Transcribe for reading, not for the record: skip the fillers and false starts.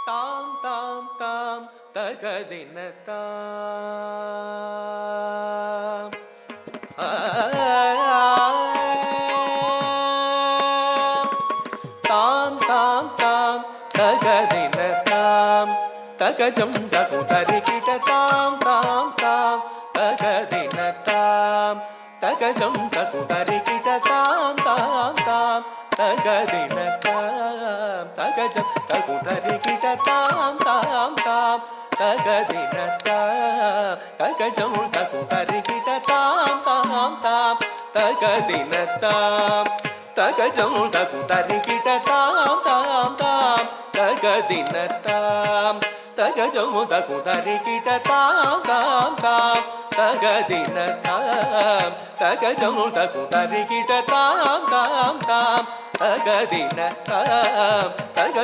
தாம் தாம் தாம் தகதினத்தாம் தாம் தாம் தாம் தகதினத்தாம் தகஜம் தகு தரிகிட தாம் தாம் தாம் தகதினத்தாம் தகஜம் தகு தரிகிட தாம் தாம் தாம் தகதினத்தாம் தகஜம் தகு தரிகிட தாம் தாம் தாம் தகதினத்தாம் தகஜம் தகு தரிகிட தாம் தாம் தாம் தகதினத்தாம் தகஜம் தகு தரிகிட தாம் தாம் தாம் தகதினத்தாம் தகஜம் தகு தரிகிட தாம் தாம் தாம் தகதினத்தாம் தகஜம் தகு தரிகிட தாம் தாம் தாம் தகதினத்தாம் தக